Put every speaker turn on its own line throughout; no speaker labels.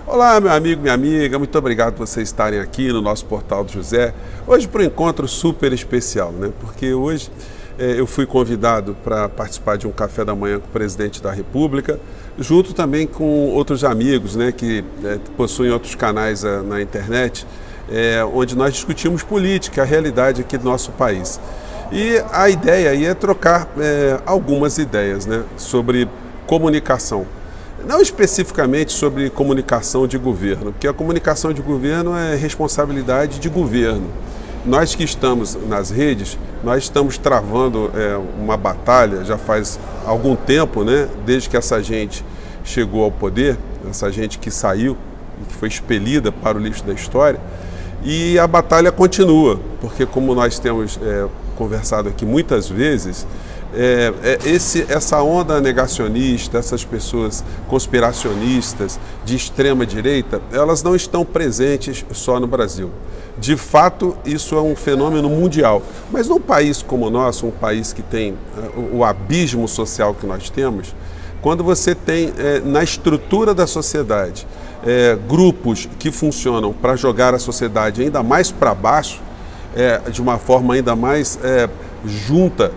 Olá, meu amigo, minha amiga, muito obrigado por vocês estarem aqui no nosso Portal do José. Hoje para um encontro super especial, né? Porque hoje eu fui convidado para participar de um café da manhã com o presidente da República, junto também com outros amigos, né, que possuem outros canais na internet, onde nós discutimos política, a realidade aqui do nosso país. E a ideia aí é trocar algumas ideias, né, sobre comunicação. Não especificamente sobre comunicação de governo, porque a comunicação de governo é responsabilidade de governo. Nós que estamos nas redes, nós estamos travando uma batalha já faz algum tempo, né? Desde que essa gente chegou ao poder, essa gente que saiu, que foi expelida para o lixo da história, e a batalha continua, porque como nós temos conversado aqui muitas vezes, essa onda negacionista, essas pessoas conspiracionistas de extrema direita, elas não estão presentes só no Brasil. De fato, isso é um fenômeno mundial. Mas num país como o nosso, um país que tem o abismo social que nós temos, quando você tem na estrutura da sociedade grupos que funcionam para jogar a sociedade ainda mais para baixo, de uma forma ainda mais junta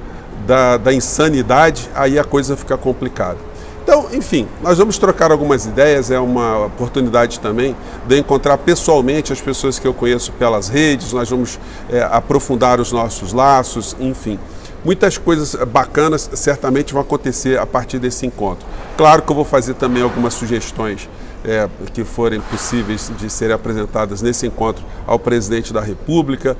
da insanidade, aí a coisa fica complicada. Então, enfim, nós vamos trocar algumas ideias, é uma oportunidade também de eu encontrar pessoalmente as pessoas que eu conheço pelas redes, nós vamos aprofundar os nossos laços, enfim. Muitas coisas bacanas certamente vão acontecer a partir desse encontro. Claro que eu vou fazer também algumas sugestões que forem possíveis de serem apresentadas nesse encontro ao presidente da República,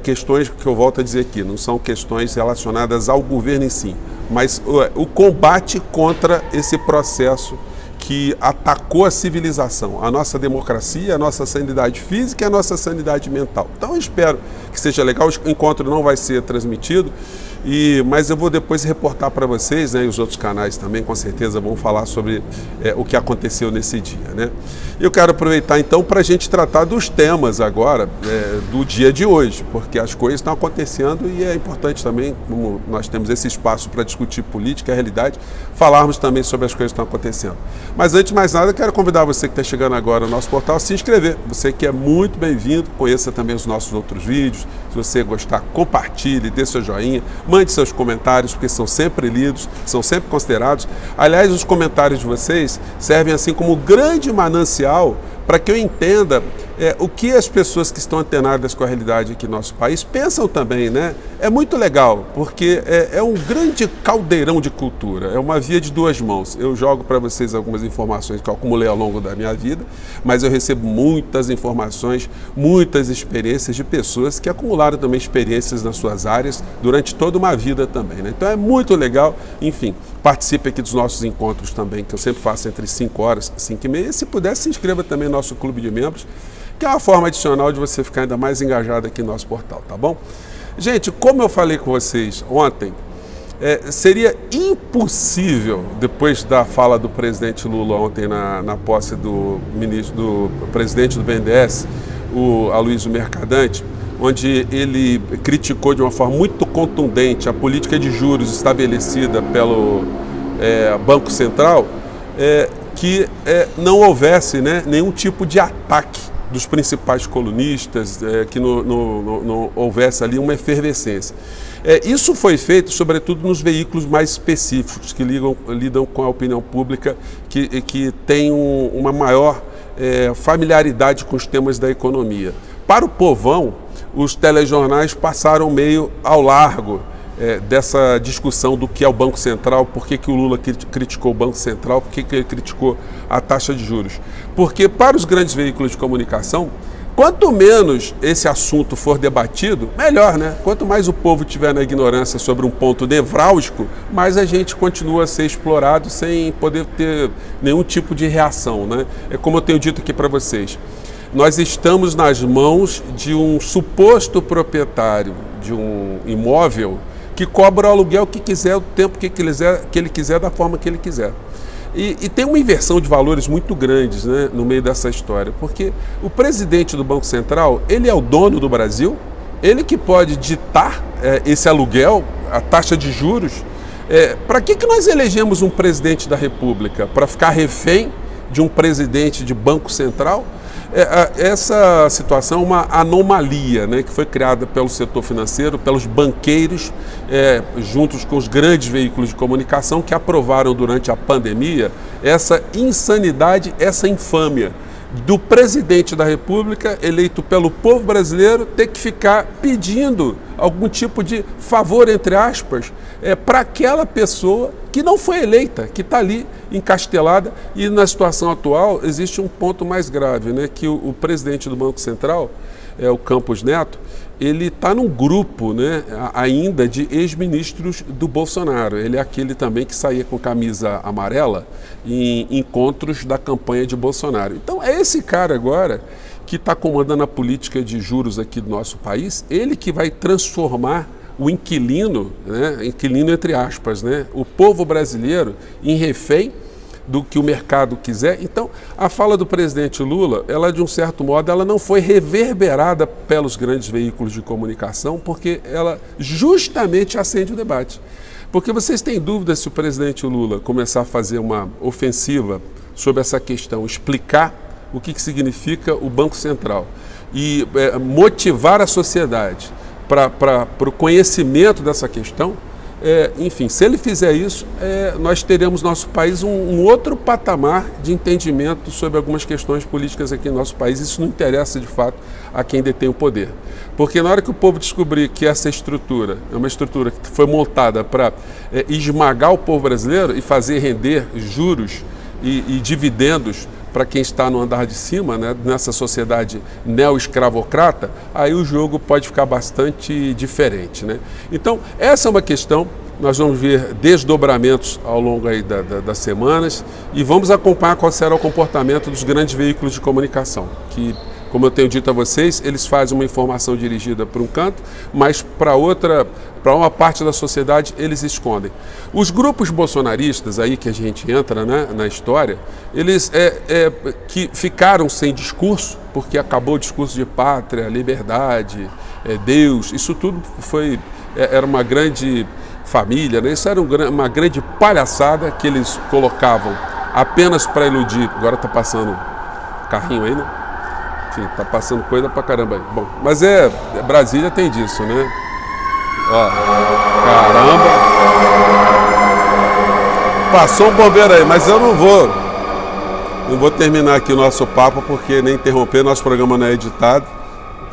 questões que eu volto a dizer aqui, não são questões relacionadas ao governo em si, mas o combate contra esse processo que atacou a civilização, a nossa democracia, a nossa sanidade física e a nossa sanidade mental. Então eu espero que seja legal, o encontro não vai ser transmitido, mas eu vou depois reportar para vocês, né, e os outros canais também com certeza vão falar sobre o que aconteceu nesse dia, né? Eu quero aproveitar então para a gente tratar dos temas agora do dia de hoje, porque as coisas estão acontecendo e é importante também, como nós temos esse espaço para discutir política, a realidade, falarmos também sobre as coisas que estão acontecendo. Mas antes de mais nada, eu quero convidar você que está chegando agora no nosso portal a se inscrever. Você que é muito bem-vindo, conheça também os nossos outros vídeos. Se você gostar, compartilhe, dê seu joinha, mande seus comentários, porque são sempre lidos, são sempre considerados. Aliás, os comentários de vocês servem assim como grande manancial para que eu entenda o que as pessoas que estão antenadas com a realidade aqui no nosso país pensam também, né? É muito legal, porque é um grande caldeirão de cultura, é uma via de duas mãos. Eu jogo para vocês algumas informações que eu acumulei ao longo da minha vida, mas eu recebo muitas informações, muitas experiências de pessoas que acumularam também experiências nas suas áreas durante toda uma vida também, né? Então é muito legal, enfim, participe aqui dos nossos encontros também, que eu sempre faço entre 5 horas e 5 e meia. E se puder, se inscreva também no nosso clube de membros, que é uma forma adicional de você ficar ainda mais engajado aqui no nosso portal, tá bom? Gente, como eu falei com vocês ontem, seria impossível, depois da fala do presidente Lula ontem na posse do presidente do BNDES, o Aloysio Mercadante, onde ele criticou de uma forma muito contundente a política de juros estabelecida pelo Banco Central, que não houvesse, né, nenhum tipo de ataque dos principais colunistas, que não houvesse ali uma efervescência. Isso foi feito, sobretudo, nos veículos mais específicos, que lidam com a opinião pública, que tem uma maior familiaridade com os temas da economia. Para o povão, os telejornais passaram meio ao largo dessa discussão do que é o Banco Central, por que o Lula criticou o Banco Central, por que ele criticou a taxa de juros. Porque para os grandes veículos de comunicação, quanto menos esse assunto for debatido, melhor, né? Quanto mais o povo tiver na ignorância sobre um ponto nevrálgico, mais a gente continua a ser explorado sem poder ter nenhum tipo de reação, né? É como eu tenho dito aqui para vocês. Nós estamos nas mãos de um suposto proprietário de um imóvel que cobra o aluguel que quiser, o tempo que ele quiser, da forma que ele quiser. E tem uma inversão de valores muito grandes, né, no meio dessa história, porque o presidente do Banco Central, ele é o dono do Brasil, ele que pode ditar esse aluguel, a taxa de juros. Para que nós elegemos um presidente da República? Para ficar refém de um presidente de Banco Central. Essa situação é uma anomalia, né, que foi criada pelo setor financeiro, pelos banqueiros, juntos com os grandes veículos de comunicação que aprovaram durante a pandemia essa insanidade, essa infâmia do presidente da República, eleito pelo povo brasileiro, ter que ficar pedindo algum tipo de favor, entre aspas, para aquela pessoa que não foi eleita, que está ali encastelada. E na situação atual existe um ponto mais grave, né, que o presidente do Banco Central, o Campos Neto, ele está num grupo, né, ainda de ex-ministros do Bolsonaro. Ele é aquele também que saía com camisa amarela em encontros da campanha de Bolsonaro. Então é esse cara agora que está comandando a política de juros aqui do nosso país, ele que vai transformar o inquilino, né, inquilino entre aspas, né, o povo brasileiro em refém do que o mercado quiser. Então, a fala do presidente Lula, ela de um certo modo, ela não foi reverberada pelos grandes veículos de comunicação, porque ela justamente acende o debate. Porque vocês têm dúvidas se o presidente Lula começar a fazer uma ofensiva sobre essa questão, explicar o que significa o Banco Central e motivar a sociedade para o conhecimento dessa questão, enfim, se ele fizer isso, nós teremos no nosso país um outro patamar de entendimento sobre algumas questões políticas aqui no nosso país. Isso não interessa, de fato, a quem detém o poder. Porque na hora que o povo descobrir que essa estrutura é uma estrutura que foi montada para esmagar o povo brasileiro e fazer render juros e dividendos para quem está no andar de cima, né, nessa sociedade neo-escravocrata, aí o jogo pode ficar bastante diferente, né? Então, essa é uma questão, nós vamos ver desdobramentos ao longo aí das semanas e vamos acompanhar qual será o comportamento dos grandes veículos de comunicação, que, como eu tenho dito a vocês, eles fazem uma informação dirigida para um canto, mas para uma parte da sociedade eles escondem. Os grupos bolsonaristas aí que a gente entra, né, na história, eles que ficaram sem discurso, porque acabou o discurso de pátria, liberdade, Deus, isso tudo era uma grande família, né? Isso era uma grande palhaçada que eles colocavam apenas para iludir. Agora está passando carrinho aí, né? Enfim, tá passando coisa pra caramba aí. Bom, mas Brasília tem disso, né? Ó, caramba! Passou um bombeiro aí, mas eu não vou terminar aqui o nosso papo, porque nem interromper, nosso programa não é editado.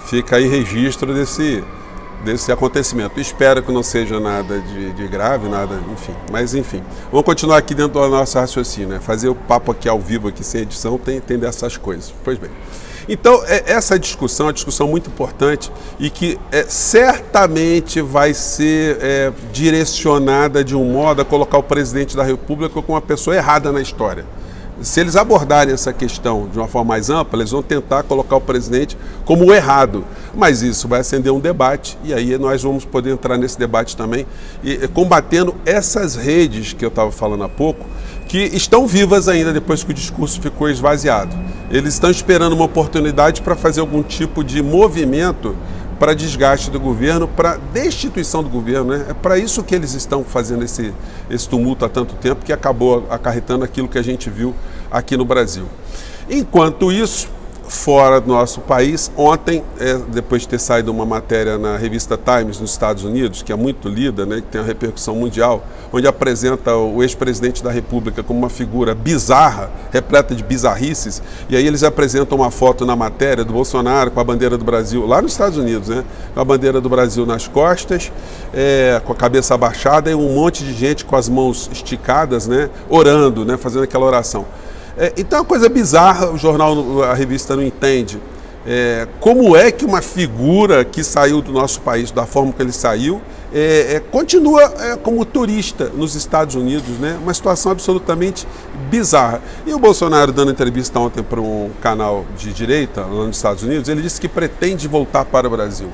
Fica aí registro desse acontecimento. Espero que não seja nada de grave, nada, enfim. Mas enfim, vamos continuar aqui dentro do nosso raciocínio, né? Fazer o papo aqui ao vivo, aqui sem edição, tem dessas coisas. Pois bem. Então, essa discussão é uma discussão muito importante e que certamente vai ser direcionada de um modo a colocar o presidente da República como uma pessoa errada na história. Se eles abordarem essa questão de uma forma mais ampla, eles vão tentar colocar o presidente como o errado. Mas isso vai acender um debate e aí nós vamos poder entrar nesse debate também, combatendo essas redes que eu estava falando há pouco, que estão vivas ainda depois que o discurso ficou esvaziado. Eles estão esperando uma oportunidade para fazer algum tipo de movimento para desgaste do governo, para destituição do governo, né? É para isso que eles estão fazendo esse tumulto há tanto tempo, que acabou acarretando aquilo que a gente viu aqui no Brasil. Enquanto isso, fora do nosso país, ontem, depois de ter saído uma matéria na revista Times nos Estados Unidos, que é muito lida, né, que tem uma repercussão mundial, onde apresenta o ex-presidente da República como uma figura bizarra, repleta de bizarrices, e aí eles apresentam uma foto na matéria do Bolsonaro com a bandeira do Brasil, lá nos Estados Unidos, né, com a bandeira do Brasil nas costas, com a cabeça abaixada e um monte de gente com as mãos esticadas, né, orando, né, fazendo aquela oração. Então é uma coisa bizarra, o jornal, a revista não entende como é que uma figura que saiu do nosso país da forma que ele saiu continua como turista nos Estados Unidos, né? Uma situação absolutamente bizarra. E o Bolsonaro, dando entrevista ontem para um canal de direita lá nos Estados Unidos, ele disse que pretende voltar para o Brasil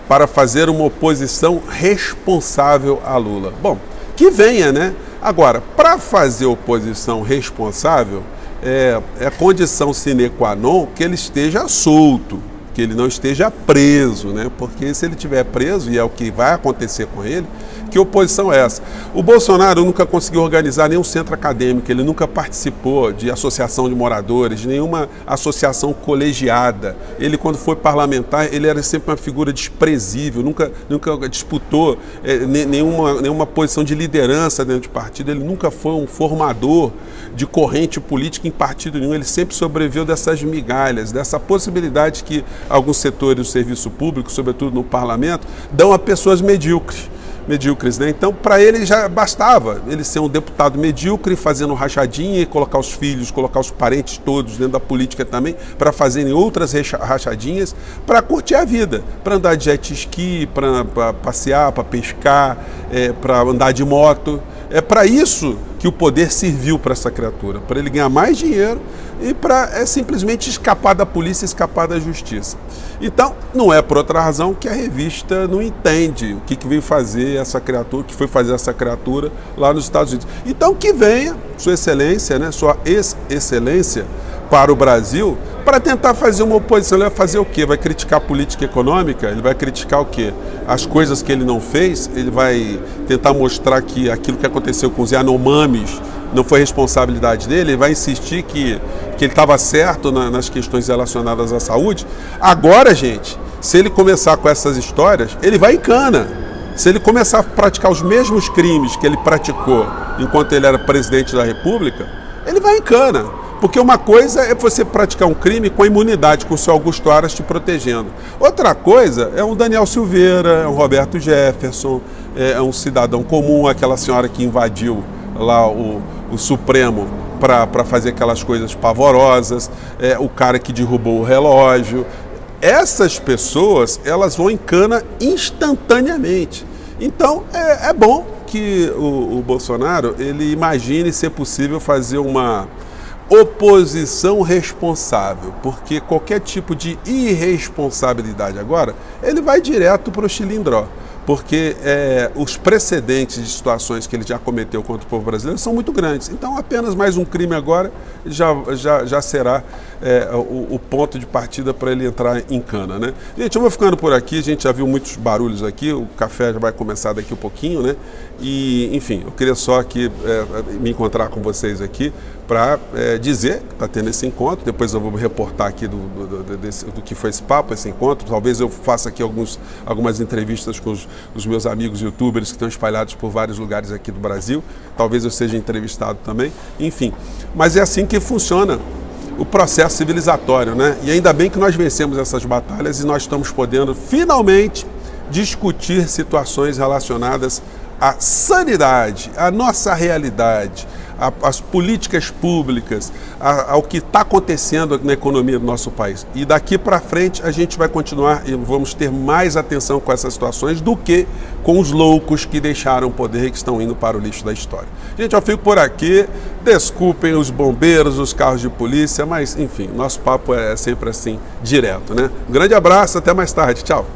para fazer uma oposição responsável a Lula. Bom, que venha, né? Agora, para fazer oposição responsável, é condição sine qua non que ele esteja solto, que ele não esteja preso, né? Porque se ele estiver preso, e é o que vai acontecer com ele, Que oposição é essa? O Bolsonaro nunca conseguiu organizar nenhum centro acadêmico, ele nunca participou de associação de moradores, de nenhuma associação colegiada. Ele, quando foi parlamentar, ele era sempre uma figura desprezível, nunca disputou nenhuma posição de liderança dentro de partido, ele nunca foi um formador de corrente política em partido nenhum, ele sempre sobreviveu dessas migalhas, dessa possibilidade que alguns setores do serviço público, sobretudo no parlamento, dão a pessoas medíocres, né? Então, para ele já bastava ele ser um deputado medíocre, fazendo rachadinha e colocar os filhos, colocar os parentes todos dentro da política também, para fazerem outras rachadinhas, para curtir a vida, para andar de jet ski, para passear, para pescar, para andar de moto. É para isso que o poder serviu para essa criatura, para ele ganhar mais dinheiro e para simplesmente escapar da polícia, escapar da justiça. Então, não é por outra razão que a revista não entende o que veio fazer essa criatura, que foi fazer essa criatura lá nos Estados Unidos. Então, que venha Sua Excelência, né, Sua Ex-Excelência, para o Brasil, para tentar fazer uma oposição. Ele vai fazer o quê? Vai criticar a política econômica? Ele vai criticar o quê? As coisas que ele não fez? Ele vai tentar mostrar que aquilo que aconteceu com os Yanomamis não foi responsabilidade dele? Ele vai insistir que ele estava certo nas questões relacionadas à saúde? Agora, gente, se ele começar com essas histórias, ele vai em cana. Se ele começar a praticar os mesmos crimes que ele praticou enquanto ele era presidente da República, ele vai em cana. Porque uma coisa é você praticar um crime com a imunidade, com o seu Augusto Aras te protegendo. Outra coisa é um Daniel Silveira, é um Roberto Jefferson, é um cidadão comum, aquela senhora que invadiu lá o Supremo para fazer aquelas coisas pavorosas, o cara que derrubou o relógio. Essas pessoas, elas vão em cana instantaneamente. Então, é bom que o Bolsonaro, ele imagine ser possível fazer uma oposição responsável, porque qualquer tipo de irresponsabilidade agora, ele vai direto para o chilindró, porque os precedentes de situações que ele já cometeu contra o povo brasileiro são muito grandes. Então, apenas mais um crime agora já será o ponto de partida para ele entrar em cana, né? Gente, eu vou ficando por aqui, a gente já viu muitos barulhos aqui, o café já vai começar daqui um pouquinho, né? E, enfim, eu queria só aqui me encontrar com vocês aqui para dizer que está tendo esse encontro. Depois eu vou reportar aqui do que foi esse papo, esse encontro. Talvez eu faça aqui algumas entrevistas com os meus amigos youtubers que estão espalhados por vários lugares aqui do Brasil. Talvez eu seja entrevistado também. Enfim, mas é assim que funciona o processo civilizatório, né? E ainda bem que nós vencemos essas batalhas e nós estamos podendo finalmente discutir situações relacionadas à sanidade, à nossa realidade, às políticas públicas, ao que está acontecendo na economia do nosso país. E daqui para frente a gente vai continuar e vamos ter mais atenção com essas situações do que com os loucos que deixaram o poder e que estão indo para o lixo da história. Gente, eu fico por aqui, desculpem os bombeiros, os carros de polícia, mas enfim, nosso papo é sempre assim, direto, né? Um grande abraço, até mais tarde, tchau!